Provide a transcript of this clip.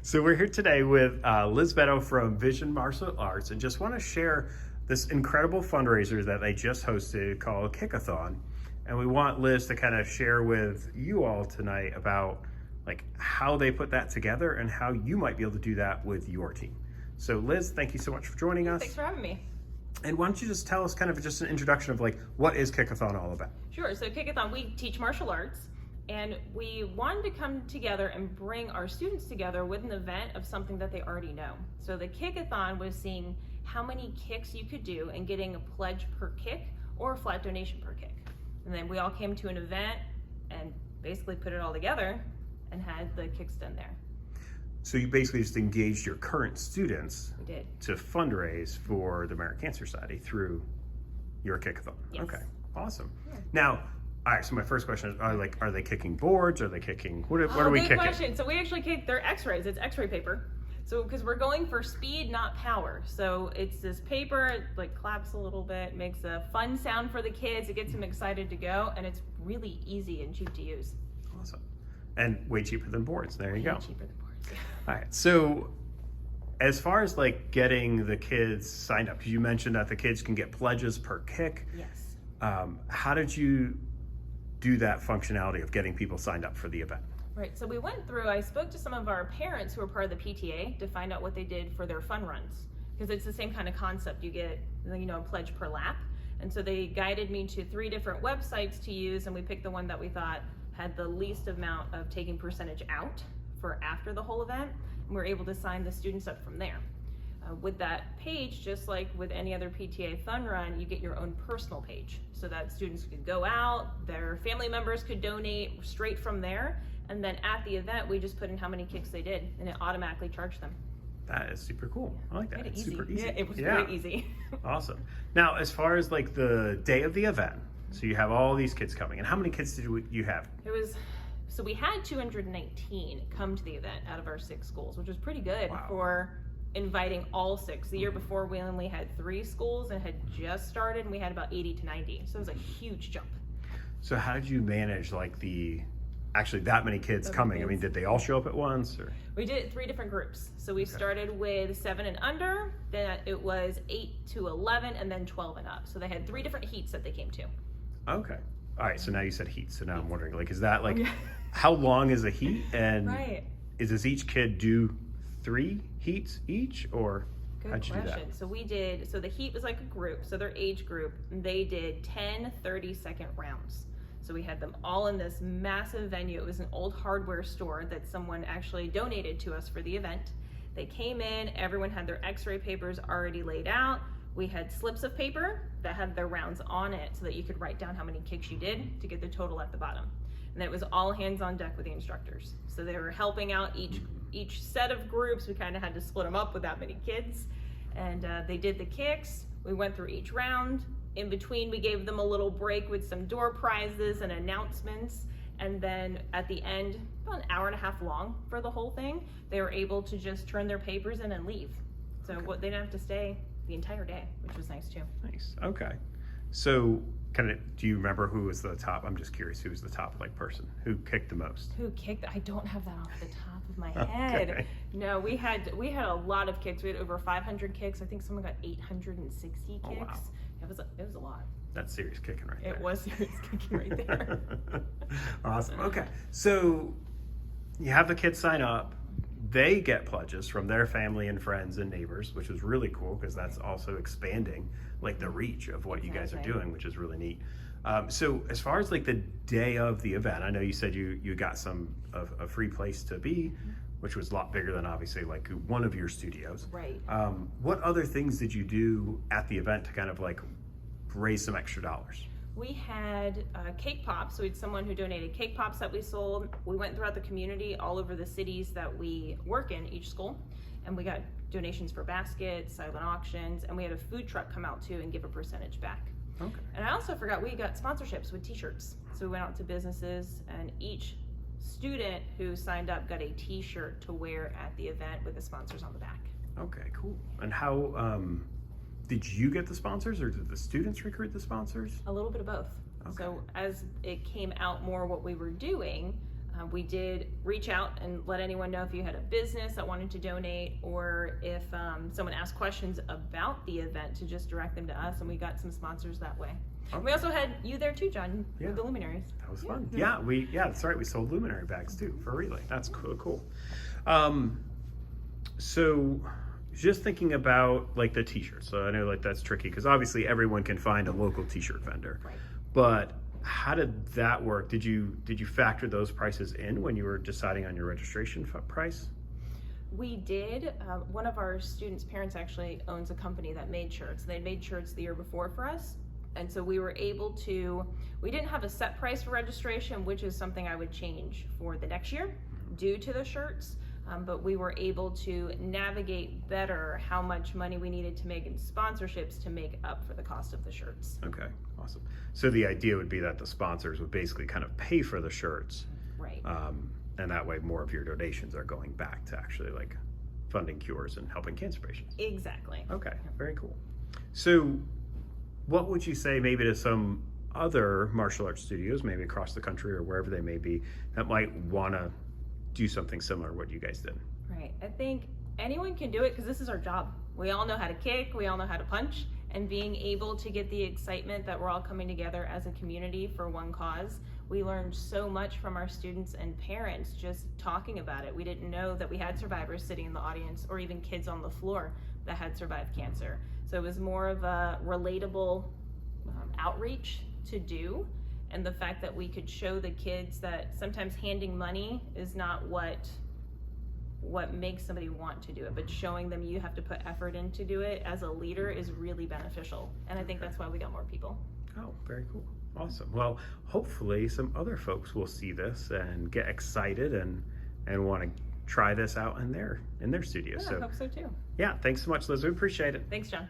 So we're here today with Liz Beto from Vision Martial Arts, and just want to share this incredible fundraiser that they just hosted called Kick-a-Thon. And we want Liz to kind of share with you all tonight about like how they put that together and how you might be able to do that with your team. So Liz, thank you so much for joining us. Thanks for having me. And why don't you just tell us kind of just an introduction of like, what is Kick-a-Thon all about? Sure, so Kick-a-Thon, we teach martial arts, and we wanted to come together and bring our students together with an event of something that they already know. So the Kick-a-Thon was seeing how many kicks you could do and getting a pledge per kick or a flat donation per kick. And then we all came to an event and basically put it all together and had the kicks done there. So you basically just engaged your current students We did. to fundraise for the American Cancer Society through your Kick-a-Thon. Yes. Okay, awesome. Yeah. Now, all right, so my first question is, are they kicking boards? Are they kicking, what are we Good kicking? question. So we actually kick their x-rays. It's x-ray paper. So, because we're going for speed, not power. So it's this paper, it like claps a little bit, makes a fun sound for the kids. It gets them excited to go, and it's really easy and cheap to use. Awesome. And way cheaper than boards, there you go. Way cheaper than boards. All right, so as far as like getting the kids signed up, because you mentioned that the kids can get pledges per kick. Yes. How did you do that functionality of getting people signed up for the event? Right, so we went through, I spoke to some of our parents who are part of the PTA to find out what they did for their fun runs. Because it's the same kind of concept, you get, a pledge per lap. And so they guided me to 3 different websites to use, and we picked the one that we thought had the least amount of taking percentage out for after the whole event. And we were able to sign the students up from there. With that page, just like with any other PTA fun run, you get your own personal page so that students could go out, their family members could donate straight from there. And then at the event, we just put in how many kicks they did, and it automatically charged them. That is super cool. I like that. Made it It's easy. super easy. Yeah, it was very easy. Awesome. Now, as far as like the day of the event, so you have all these kids coming, and how many kids did you have? So we had 219 come to the event out of our 6 schools, which was pretty good. Wow. For inviting all 6. The year before, we only had 3 schools and had just started, and we had about 80 to 90. So it was a huge jump. So how did you manage like actually that many kids coming? I mean, did they all show up at once, or? We did 3 different groups. So we started with 7 and under, then it was 8 to 11, and then 12 and up. So they had 3 different heats that they came to. Okay. All right, so now you said heat, so now I'm wondering, like, is that like, how long is a heat, and Right. does each kid do 3 heats each, or how'd you do that? So the heat was like a group, so their age group, and they did 10 30-second rounds. So we had them all in this massive venue. It was an old hardware store that someone actually donated to us for the event. They came in, everyone had their x-ray papers already laid out. We had slips of paper that had their rounds on it so that you could write down how many kicks you did to get the total at the bottom. And then it was all hands on deck with the instructors. So they were helping out each set of groups. We kind of had to split them up with that many kids. And they did the kicks. We went through each round. In between, we gave them a little break with some door prizes and announcements. And then at the end, about an hour and a half long for the whole thing, they were able to just turn their papers in and leave. So they didn't have to stay the entire day, which was nice too. Nice. Okay. So do you remember who was the top? I'm just curious, who was the top like person who kicked the most? Who kicked? I don't have that off the top of my head. Okay. No, we had a lot of kicks. We had over 500 kicks. I think someone got 860 kicks. Oh, wow. It was a lot. That's serious kicking right there. It was serious kicking right there. Awesome. Okay. So you have the kids sign up. They get pledges from their family and friends and neighbors, which is really cool because that's also expanding like the reach of what you guys are doing, which is really neat. So as far as like the day of the event, I know you said you got a free place to be, which was a lot bigger than obviously like one of your studios. Right. What other things did you do at the event to kind of like raise some extra dollars? We had cake pops. So we had someone who donated cake pops that we sold. We went throughout the community all over the cities that we work in, each school, and we got donations for baskets, silent auctions, and we had a food truck come out too and give a percentage back. Okay. And I also forgot, we got sponsorships with t-shirts. So we went out to businesses, and each student who signed up got a t-shirt to wear at the event with the sponsors on the back. Okay, cool. And how did you get the sponsors, or did the students recruit the sponsors? A little bit of both. Okay. So as it came out more what we were doing, We did reach out and let anyone know if you had a business that wanted to donate, or if someone asked questions about the event, to just direct them to us, and we got some sponsors that way. Okay. We also had you there too, John, with the luminaries. That was fun. Yeah, that's right. We sold luminary bags too for relay. That's cool. So just thinking about like the t-shirts. So I know like that's tricky because obviously everyone can find a local t-shirt vendor. Right. But how did that work? Did you factor those prices in when you were deciding on your registration price? We did. One of our students' parents actually owns a company that made shirts. They made shirts the year before for us. And so we were able to, we didn't have a set price for registration, which is something I would change for the next year due to the shirts. But we were able to navigate better how much money we needed to make in sponsorships to make up for the cost of the shirts. Okay, awesome. So the idea would be that the sponsors would basically kind of pay for the shirts. Right. And that way more of your donations are going back to actually like funding cures and helping cancer patients. Exactly. Okay, very cool. So what would you say maybe to some other martial arts studios, maybe across the country or wherever they may be, that might want to do something similar to what you guys did? Right. I think anyone can do it because this is our job. We all know how to kick, we all know how to punch, and being able to get the excitement that we're all coming together as a community for one cause. We learned so much from our students and parents just talking about it. We didn't know that we had survivors sitting in the audience or even kids on the floor that had survived cancer. So it was more of a relatable outreach to do. And the fact that we could show the kids that sometimes handing money is not what makes somebody want to do it, but showing them you have to put effort in to do it as a leader is really beneficial. And I think that's why we got more people. Oh, very cool. Awesome. Well, hopefully some other folks will see this and get excited and want to try this out in their studio. Yeah, I hope so too. Yeah, thanks so much, Liz. We appreciate it. Thanks, John.